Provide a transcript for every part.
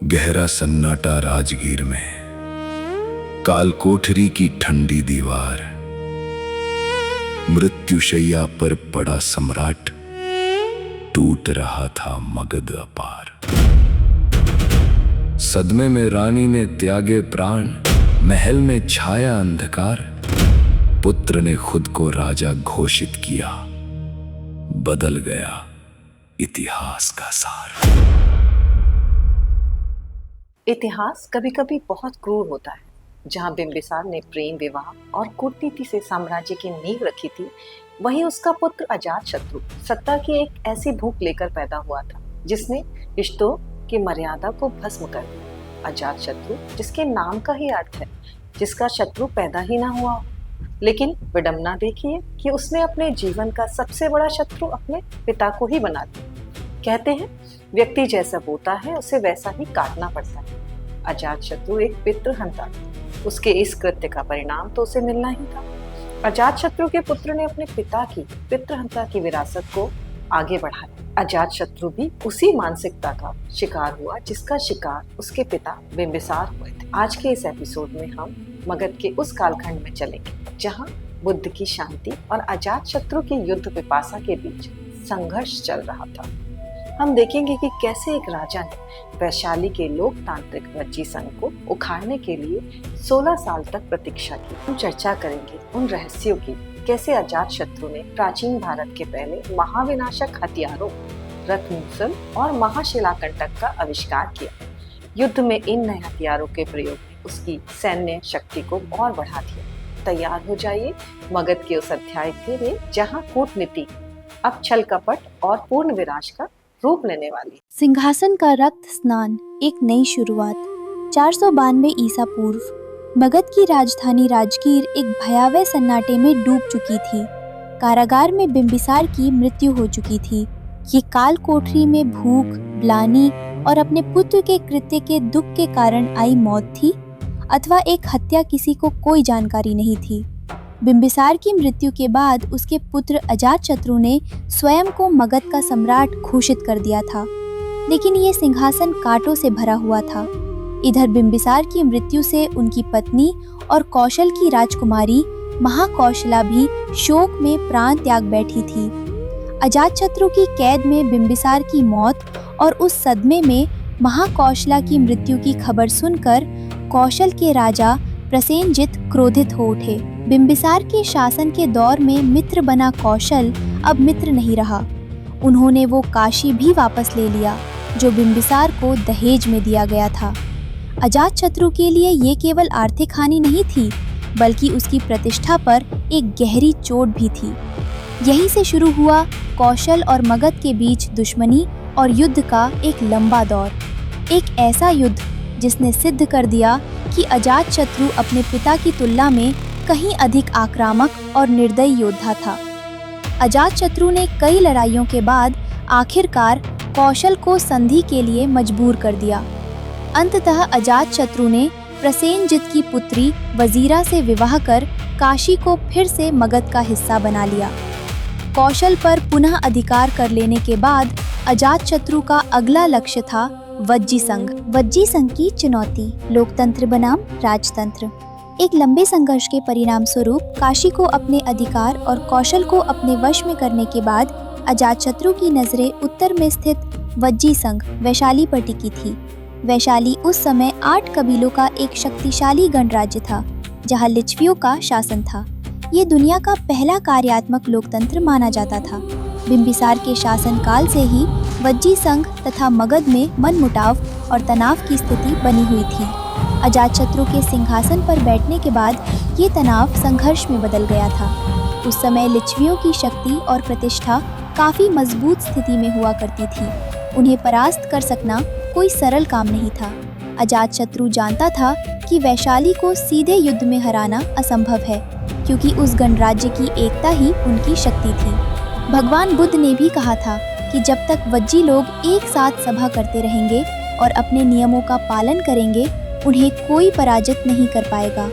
गहरा सन्नाटा राजगीर में, काल कोठरी की ठंडी दीवार, मृत्युशैया पर पड़ा सम्राट, टूट रहा था मगध अपार। सदमे में रानी ने त्यागे प्राण, महल में छाया अंधकार, पुत्र ने खुद को राजा घोषित किया, बदल गया इतिहास का सार। इतिहास कभी कभी बहुत क्रूर होता है। जहां बिंबिसार ने प्रेम विवाह और कूटनीति से साम्राज्य की नींव रखी थी, वहीं उसका पुत्र अजातशत्रु सत्ता की एक ऐसी भूख लेकर पैदा हुआ था जिसने रिश्तों की मर्यादा को भस्म कर दिया। अजातशत्रु जिसके नाम का ही अर्थ है जिसका शत्रु पैदा ही ना हुआ। लेकिन विडंबना देखिए कि उसने अपने जीवन का सबसे बड़ा शत्रु अपने पिता को ही बना दिया। कहते हैं व्यक्ति जैसा बोता है उसे वैसा ही काटना पड़ता है। अजातशत्रु एक पितृहंता था। उसके इस कृत्य का परिणाम तो उसे मिलना ही था। अजातशत्रु के पुत्र ने अपने पिता की पितृहंता की विरासत को आगे बढ़ाया। अजातशत्रु भी उसी मानसिकता का शिकार हुआ जिसका शिकार उसके पिता बिंबिसार हुए थे। आज के इस एपिसोड में हम मगध के उस कालखंड में चलेंगे जहां बुद्ध की शांति और अजातशत्रु की युद्ध पिपासा के बीच संघर्ष चल रहा था। हम देखेंगे कि कैसे एक राजा ने वैशाली के लोकतांत्रिक वज्जी संघ को उखाड़ने के लिए 16 साल तक प्रतीक्षा की। हम चर्चा करेंगे उन रहस्यों की, कैसे अजातशत्रु ने प्राचीन भारत के पहले महाविनाशक हथियारों रत्नमूसल और महाशिलाकंटक का आविष्कार किया। युद्ध में इन नए हथियारों के प्रयोग ने उसकी सैन्य शक्ति को और बढ़ा दिया। तैयार हो जाइए मगध के उस अध्याय के लिए जहाँ कूटनीति अब छल कपट और पूर्ण विनाश का रूप लेने वाली। सिंहासन का रक्त स्नान, एक नई शुरुआत। 492 ईसा पूर्व मगध की राजधानी राजगीर एक भयावह सन्नाटे में डूब चुकी थी। कारागार में बिंबिसार की मृत्यु हो चुकी थी। ये काल कोठरी में भूख, ग्लानि और अपने पुत्र के कृत्य के दुख के कारण आई मौत थी अथवा एक हत्या, किसी को कोई जानकारी नहीं थी। बिंबिसार की मृत्यु के बाद उसके पुत्र अजातशत्रु ने स्वयं को मगध का सम्राट घोषित कर दिया था, लेकिन ये सिंहासन कांटों से भरा हुआ था। इधर बिंबिसार की मृत्यु से उनकी पत्नी और कौशल की राजकुमारी महाकौशला भी शोक में प्राण त्याग बैठी थी। अजातशत्रु की कैद में बिंबिसार की मौत और उस सदमे में महाकौशला की मृत्यु की खबर सुनकर कौशल के राजा प्रसेनजित क्रोधित हो उठे। बिंबिसार के शासन के दौर में मित्र बना कौशल अब मित्र नहीं रहा। उन्होंने वो काशी भी वापस ले लिया जो बिंबिसार को दहेज में दिया गया था। अजातशत्रु के लिए ये केवल आर्थिक हानि नहीं थी, बल्कि उसकी प्रतिष्ठा पर एक गहरी चोट भी थी। यहीं से शुरू हुआ कौशल और मगध के बीच दुश्मनी और युद्ध का एक लंबा दौर। एक ऐसा युद्ध जिसने सिद्ध कर दिया कि अजातशत्रु अपने पिता की तुलना में कहीं अधिक आक्रामक और निर्दयी योद्धा था। अजातशत्रु ने कई लड़ाइयों के बाद आखिरकार कौशल को संधि के लिए मजबूर कर दिया। अंततः अजातशत्रु ने प्रसेनजित की पुत्री वजीरा से विवाह कर काशी को फिर से मगध का हिस्सा बना लिया। कौशल पर पुनः अधिकार कर लेने के बाद अजातशत्रु का अगला लक्ष्य था वज्जी संघ। वज्जी संघ की चुनौती, लोकतंत्र बनाम राजतंत्र। एक लंबे संघर्ष के परिणाम स्वरूप काशी को अपने अधिकार और कौशल को अपने वश में करने के बाद अजातशत्रु की नजरें उत्तर में स्थित वज्जी संघ वैशाली पर टिकी थी। वैशाली उस समय 8 कबीलों का एक शक्तिशाली गणराज्य था जहां लिच्छवियों का शासन था। ये दुनिया का पहला कार्यात्मक लोकतंत्र माना जाता था। बिंबिसार के शासन काल से ही वज्जी संघ तथा मगध में मनमुटाव और तनाव की स्थिति बनी हुई थी। अजातशत्रु के सिंहासन पर बैठने के बाद ये तनाव संघर्ष में बदल गया था। उस समय लिच्छवियों की शक्ति और प्रतिष्ठा काफी मजबूत स्थिति में हुआ करती थी। उन्हें परास्त कर सकना कोई सरल काम नहीं था। अजातशत्रु जानता था कि वैशाली को सीधे युद्ध में हराना असंभव है, क्योंकि उस गणराज्य की एकता ही उनकी शक्ति थी। भगवान बुद्ध ने भी कहा था कि जब तक वज्जी लोग एक साथ सभा करते रहेंगे और अपने नियमों का पालन करेंगे, उन्हें कोई पराजित नहीं कर पाएगा।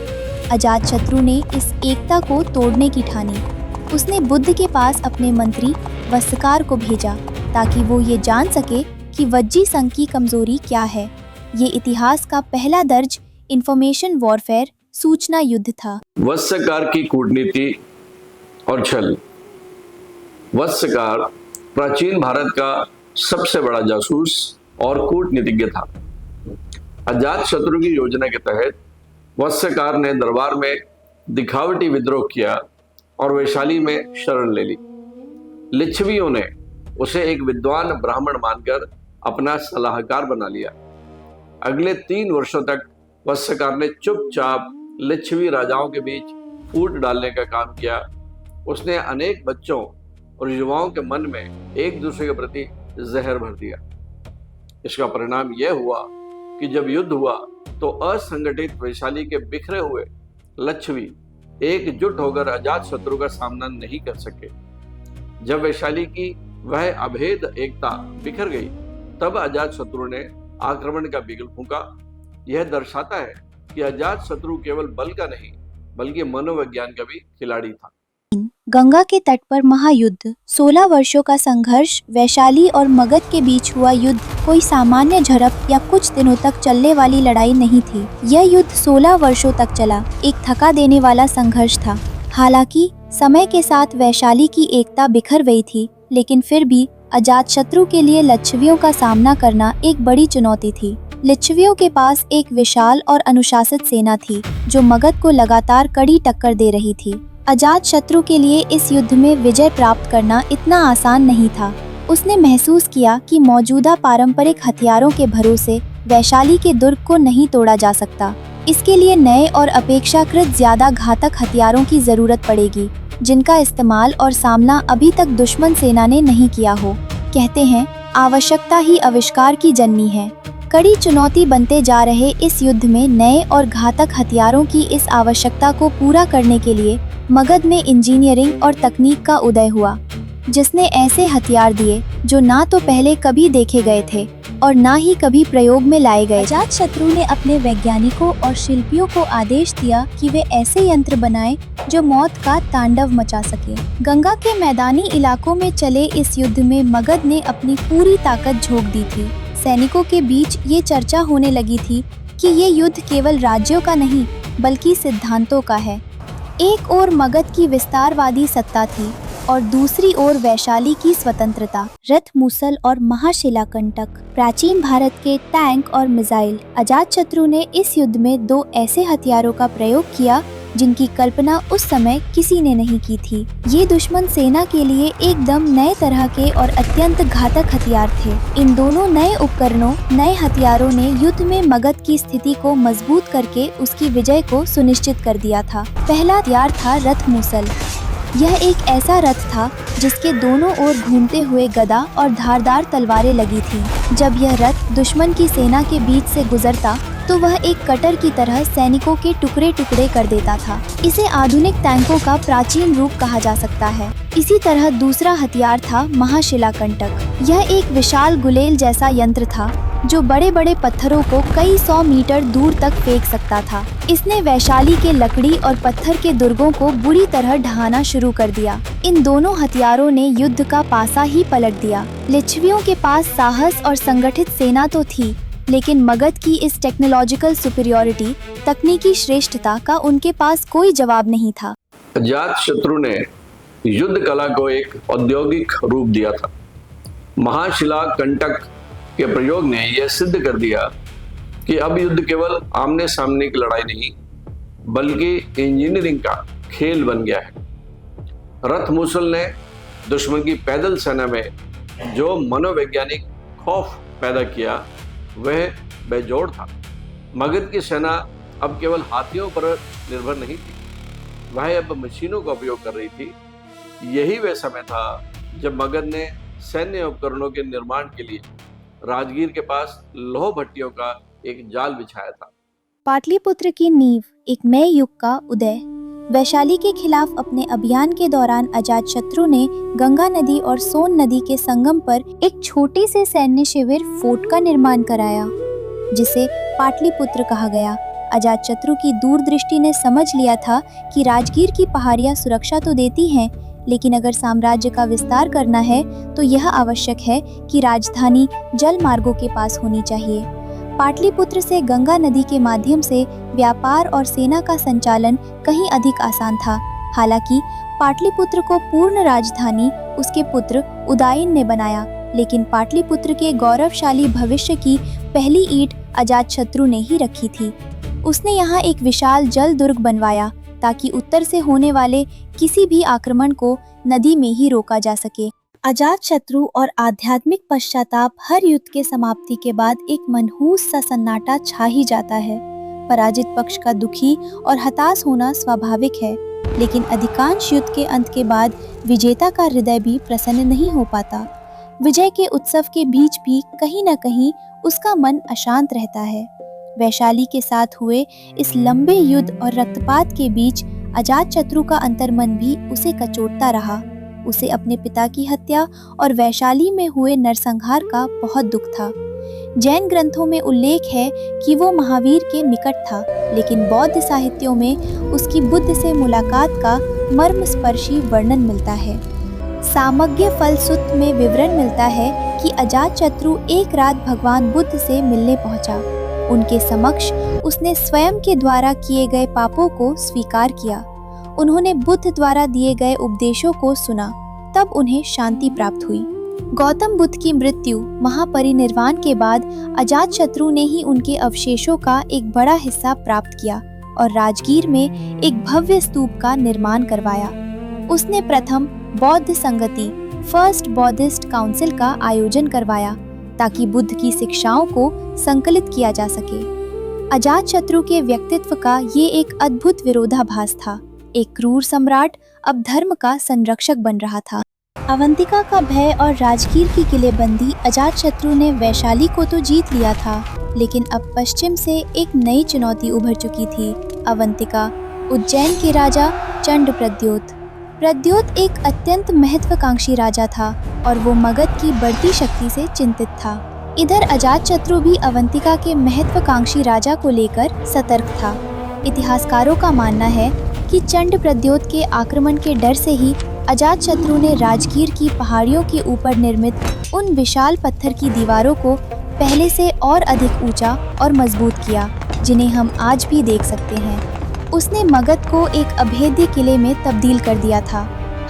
अजातशत्रु ने इस एकता को तोड़ने की ठानी। उसने बुद्ध के पास अपने मंत्री वस्त्रकार को भेजा ताकि वो ये जान सके कि वज्जी संघ की कमजोरी क्या है। ये इतिहास का पहला दर्ज इंफॉर्मेशन वॉरफेयर सूचना युद्ध था। वत्सकार की कूटनीति और छल। वत्सकार प्राचीन भारत का सबसे बड़ा जासूस और कूटनीतिज्ञ था। अजातशत्रु की योजना के तहत वत्सकार ने दरबार में दिखावटी विद्रोह किया और वैशाली में शरण ले ली। लिच्छवियों ने उसे एक विद्वान ब्राह्मण मानकर अपना सलाहकार बना लिया। अगले 3 वर्षों तक वत्सकार ने चुपचाप लिच्छवी राजाओं के बीच फूट डालने का काम किया। उसने अनेक बच्चों और युवाओं के मन में एक दूसरे के प्रति जहर भर दिया। इसका परिणाम यह हुआ कि जब युद्ध हुआ तो असंगठित वैशाली के बिखरे हुए लिच्छवी एकजुट होकर अजातशत्रु का सामना नहीं कर सके। जब वैशाली की वह अभेद एकता बिखर गई तब अजातशत्रु ने आक्रमण का बिगुल फूंका। यह दर्शाता है कि अजातशत्रु केवल बल का नहीं बल्कि मनोविज्ञान का भी खिलाड़ी था। गंगा के तट पर महायुद्ध। 16 वर्षों का संघर्ष, वैशाली और मगध के बीच हुआ युद्ध कोई सामान्य झड़प या कुछ दिनों तक चलने वाली लड़ाई नहीं थी। यह युद्ध 16 वर्षों तक चला, एक थका देने वाला संघर्ष था। हालांकि समय के साथ वैशाली की एकता बिखर गई थी, लेकिन फिर भी अजातशत्रु के लिए लिच्छवियों का सामना करना एक बड़ी चुनौती थी। लिच्छवियों के पास एक विशाल और अनुशासित सेना थी जो मगध को लगातार कड़ी टक्कर दे रही थी। अजातशत्रु के लिए इस युद्ध में विजय प्राप्त करना इतना आसान नहीं था। उसने महसूस किया कि मौजूदा पारंपरिक हथियारों के भरोसे वैशाली के दुर्ग को नहीं तोड़ा जा सकता। इसके लिए नए और अपेक्षाकृत ज्यादा घातक हथियारों की जरूरत पड़ेगी, जिनका इस्तेमाल और सामना अभी तक दुश्मन सेना ने नहीं किया हो। कहते हैं, आवश्यकता ही आविष्कार की जननी है। कड़ी चुनौती बनते जा रहे इस युद्ध में नए और घातक हथियारों की इस आवश्यकता को पूरा करने के लिए मगध में इंजीनियरिंग और तकनीक का उदय हुआ, जिसने ऐसे हथियार दिए जो ना तो पहले कभी देखे गए थे और ना ही कभी प्रयोग में लाए गए। अजातशत्रु ने अपने वैज्ञानिकों और शिल्पियों को आदेश दिया कि वे ऐसे यंत्र बनाएं जो मौत का तांडव मचा सके। गंगा के मैदानी इलाकों में चले इस युद्ध में मगध ने अपनी पूरी ताकत झोंक दी थी। सैनिकों के बीच ये चर्चा होने लगी थी कि ये युद्ध केवल राज्यों का नहीं बल्कि सिद्धांतों का है। एक ओर मगध की विस्तारवादी सत्ता थी और दूसरी ओर वैशाली की स्वतंत्रता। रथ मूसल और महाशिलाकंटक, प्राचीन भारत के टैंक और मिसाइल। अजातशत्रु ने इस युद्ध में 2 ऐसे हथियारों का प्रयोग किया जिनकी कल्पना उस समय किसी ने नहीं की थी। ये दुश्मन सेना के लिए एकदम नए तरह के और अत्यंत घातक हथियार थे। इन दोनों नए उपकरणों, नए हथियारों ने युद्ध में मगध की स्थिति को मजबूत करके उसकी विजय को सुनिश्चित कर दिया था। पहला हथियार था रथ मूसल। यह एक ऐसा रथ था जिसके दोनों ओर घूमते हुए गदा और धारदार तलवारें लगी थीं। जब यह रथ दुश्मन की सेना के बीच से गुजरता तो वह एक कटर की तरह सैनिकों के टुकड़े टुकड़े कर देता था। इसे आधुनिक टैंकों का प्राचीन रूप कहा जा सकता है। इसी तरह दूसरा हथियार था महाशिलाकंटक। यह एक विशाल गुलेल जैसा यंत्र था जो बड़े बड़े पत्थरों को कई 100 मीटर दूर तक फेंक सकता था। इसने वैशाली के लकड़ी और पत्थर के दुर्गों को बुरी तरह ढहाना शुरू कर दिया। इन दोनों हथियारों ने युद्ध का पासा ही पलट दिया। लिच्छवियों के पास साहस और संगठित सेना तो थी, लेकिन मगध की इस टेक्नोलॉजिकल सुपीरियरिटी, तकनीकी श्रेष्ठता का उनके पास कोई जवाब नहीं था। अजातशत्रु ने युद्ध कला को एक औद्योगिक रूप दिया था। महाशिलाकंटक के प्रयोग ने यह सिद्ध कर दिया कि अब युद्ध केवल आमने सामने की लड़ाई नहीं बल्कि इंजीनियरिंग का खेल बन गया है। रथ मूसल ने दुश्मन की पैदल सेना में जो मनोवैज्ञानिक खौफ पैदा किया वह बेजोड़ था। मगध की सेना अब केवल हाथियों पर निर्भर नहीं थी, वह अब मशीनों का उपयोग कर रही थी। यही वह समय था जब मगध ने सैन्य उपकरणों के निर्माण के लिए राजगीर के पास लौह भट्टियों का एक जाल बिछाया था। पाटलिपुत्र की नींव, एक नए युग का उदय। वैशाली के खिलाफ अपने अभियान के दौरान अजातशत्रु ने गंगा नदी और सोन नदी के संगम पर एक छोटे से सैन्य शिविर फोर्ट का निर्माण कराया, जिसे पाटलिपुत्र कहा गया। अजातशत्रु की दूरदृष्टि ने समझ लिया था कि राजगीर की पहाड़ियां सुरक्षा तो देती हैं, लेकिन अगर साम्राज्य का विस्तार करना है तो यह आवश्यक है कि राजधानी जल मार्गों के पास होनी चाहिए। पाटलिपुत्र से गंगा नदी के माध्यम से व्यापार और सेना का संचालन कहीं अधिक आसान था। हालांकि पाटलिपुत्र को पूर्ण राजधानी उसके पुत्र उदयन ने बनाया, लेकिन पाटलिपुत्र के गौरवशाली भविष्य की पहली ईंट अजातशत्रु ने ही रखी थी। उसने यहाँ एक विशाल जल दुर्ग बनवाया ताकि उत्तर से होने वाले किसी भी आक्रमण को नदी में ही रोका जा सके। अजातशत्रु और आध्यात्मिक पश्चाताप हर युद्ध के समाप्ति के बाद एक मनहूस सा सन्नाटा छा ही जाता है। पराजित पक्ष का दुखी और हताश होना स्वाभाविक है, लेकिन अधिकांश युद्ध के अंत के बाद विजेता का हृदय भी प्रसन्न नहीं हो पाता। विजय के उत्सव के बीच भी कहीं न कहीं उसका मन अशांत रहता है। वैशाली के साथ हुए इस लंबे युद्ध और रक्तपात के बीच अजातशत्रु का अंतर्मन भी उसे कचोटता रहा। उसे अपने पिता की हत्या और वैशाली में हुए नरसंहार का बहुत दुख था। जैन ग्रंथों में उल्लेख है कि वो महावीर के निकट था, लेकिन बौद्ध साहित्यों में उसकी बुद्ध से मुलाकात का मर्मस्पर्शी वर्णन मिलता है। सामज्ञ फलसुत्त में विवरण मिलता है कि अजातशत्रु एक रात भगवान बुद्ध से मिलने पहुंचा। उनके समक्ष उसने स्वयं के द्वारा किए गए पापों को स्वीकार किया। उन्होंने बुद्ध द्वारा दिए गए उपदेशों को सुना, तब उन्हें शांति प्राप्त हुई। गौतम बुद्ध की मृत्यु महापरिनिर्वाण के बाद अजातशत्रु ने ही उनके अवशेषों का एक बड़ा हिस्सा प्राप्त किया और राजगीर में एक भव्य स्तूप का निर्माण करवाया। उसने प्रथम बौद्ध संगति फर्स्ट बौद्धिस्ट काउंसिल का आयोजन करवाया ताकि बुद्ध की शिक्षाओं को संकलित किया जा सके। अजातशत्रु के व्यक्तित्व का ये एक अद्भुत विरोधाभास था। एक क्रूर सम्राट अब धर्म का संरक्षक बन रहा था। अवंतिका का भय और राजगीर की किलेबंदी अजातशत्रु ने वैशाली को तो जीत लिया था, लेकिन अब पश्चिम से एक नई चुनौती उभर चुकी थी। अवंतिका, उज्जैन के राजा चंडप्रद्योत। प्रद्योत एक अत्यंत महत्वाकांक्षी राजा था और वो मगध की बढ़ती शक्ति से चिंतित था। इधर अजातशत्रु भी अवंतिका के महत्वाकांक्षी राजा को लेकर सतर्क था। इतिहासकारों का मानना है कि चंडप्रद्योत के आक्रमण के डर से ही अजातशत्रु ने राजगीर की पहाड़ियों के ऊपर निर्मित उन विशाल पत्थर की दीवारों को पहले से और अधिक ऊंचा और मजबूत किया, जिन्हें हम आज भी देख सकते हैं। उसने मगध को एक अभेद्य किले में तब्दील कर दिया था।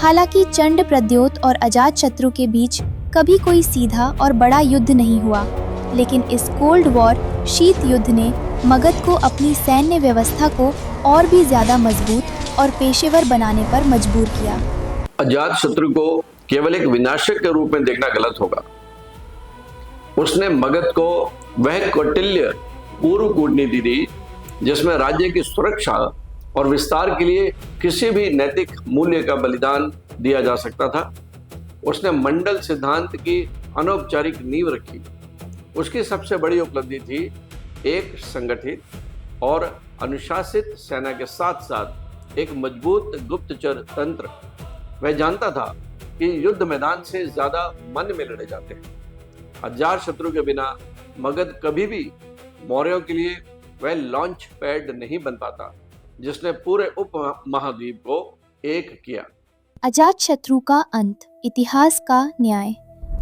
हालांकि चंडप्रद्योत और अजातशत्रु के बीच कभी कोई सीधा और बड़ा युद्ध नहीं हुआ, लेकिन इस कोल्ड वॉर शीत युद्ध ने मगध को अपनी सैन्य व्यवस्था को और भी ज्यादा मजबूत और पेशेवर बनाने पर मजबूर किया। अजातशत्रु को केवल एक विनाशक के रूप में देखना गलत होगा। उसने मगध को वह कौटिल्य पूर्व कूटनीति दी जिसमें राज्य की सुरक्षा और विस्तार के लिए किसी भी नैतिक मूल्य का बलिदान दिया जा सकता था। उसने मंडल सिद्धांत की अनौपचारिक नींव रखी। उसकी सबसे बड़ी उपलब्धि थी एक संगठित और अनुशासित सेना के साथ साथ एक मजबूत गुप्तचर तंत्र। वह जानता था कि युद्ध मैदान से ज्यादा मन में लड़े जाते हैं। अजातशत्रु के बिना मगध कभी भी मौर्यों के लिए वह लॉन्च पैड नहीं बन पाता जिसने पूरे उप महाद्वीप को एक किया। अजातशत्रु का अंत, इतिहास का न्याय।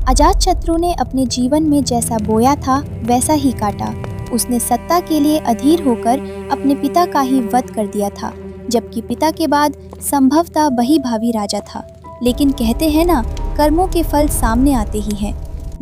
अजातशत्रु ने अपने जीवन में जैसा बोया था वैसा ही काटा। उसने सत्ता के लिए अधीर होकर अपने पिता का ही वध कर दिया था, जबकि पिता के बाद संभवतः वही भावी राजा था। लेकिन कहते हैं ना, कर्मों के फल सामने आते ही हैं।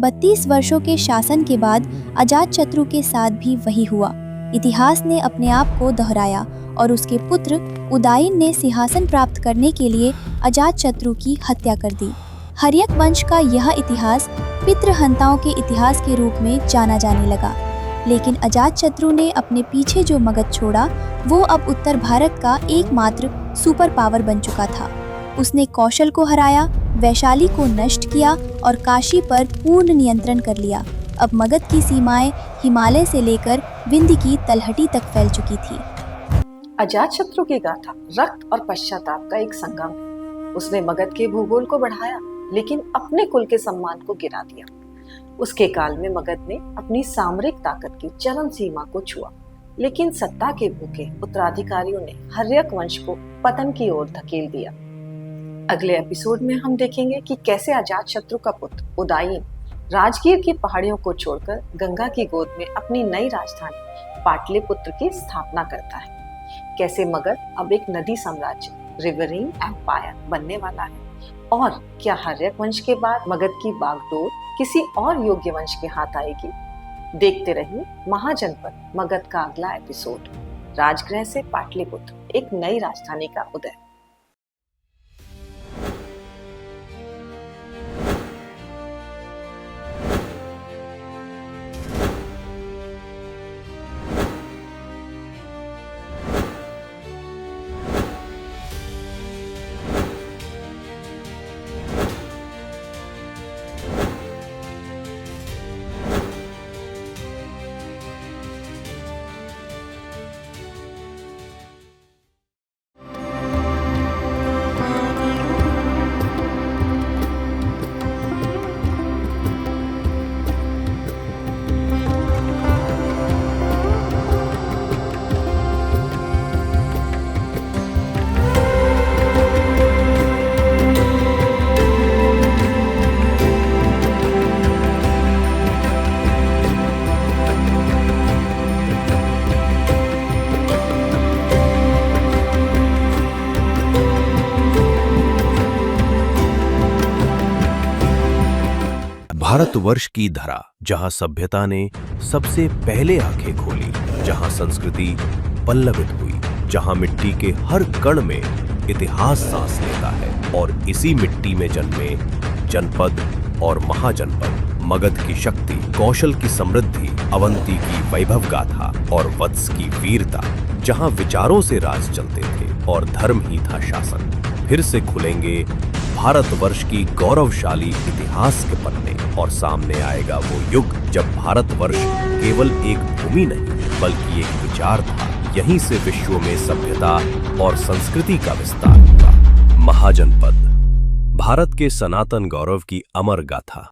32 वर्षों के शासन के बाद अजातशत्रु के साथ भी वही हुआ। इतिहास ने अपने आप को दोहराया और उसके पुत्र उदयन ने सिंहासन प्राप्त करने के लिए अजातशत्रु की हत्या कर दी। हर्यक वंश का यह इतिहास पितृहंताओं के इतिहास के रूप में जाना जाने लगा। लेकिन अजातशत्रु ने अपने पीछे जो मगध छोड़ा, वो अब उत्तर भारत का एकमात्र सुपर पावर बन चुका था। उसने कौशल को हराया, वैशाली को नष्ट किया और काशी पर पूर्ण नियंत्रण कर लिया। अब मगध की सीमाएं हिमालय से लेकर विंध्य की तलहटी तक फैल चुकी थी। अजातशत्रु की गाथा रक्त और पश्चाताप का एक संगम है। उसने मगध के भूगोल को बढ़ाया, लेकिन अपने कुल के सम्मान को गिरा दिया। उसके काल में मगध ने अपनी सामरिक ताकत की चरम सीमा को छुआ, लेकिन सत्ता के भूखे उत्तराधिकारियों ने हर्यक वंश को पतन की ओर धकेल दिया। अगले एपिसोड में हम देखेंगे कि कैसे अजातशत्रु का पुत्र उदयन राजगीर की पहाड़ियों को छोड़कर गंगा की गोद में अपनी नई राजधानी पाटलिपुत्र की स्थापना करता है। कैसे मगध अब एक नदी साम्राज्य, रिवरिंग एम्पायर बनने वाला है, और क्या हर्यक वंश के बाद मगध की बागडोर किसी और योग्य वंश के हाथ आएगी? देखते रहिए महाजनपद मगध का अगला एपिसोड, राजगृह से पाटलिपुत्र, एक नई राजधानी का उदय। भारतवर्ष की धरा, जहां सभ्यता ने सबसे पहले आंखें खोली, जहां संस्कृति पल्लवित हुई, जहां मिट्टी के हर कण में इतिहास सांस लेता है, और इसी मिट्टी में जन्मे जनपद और महाजनपद, मगध की शक्ति, कौशल की समृद्धि, अवंती की वैभव गाथा और वत्स की वीरता, जहां विचारों से राज चलते थे और धर्म ही था शासन। फिर से खुलेंगे भारतवर्ष की गौरवशाली इतिहास के पन्ने, और सामने आएगा वो युग जब भारतवर्ष केवल एक भूमि नहीं बल्कि एक विचार था। यहीं से विश्व में सभ्यता और संस्कृति का विस्तार हुआ। महाजनपद, भारत के सनातन गौरव की अमर गाथा।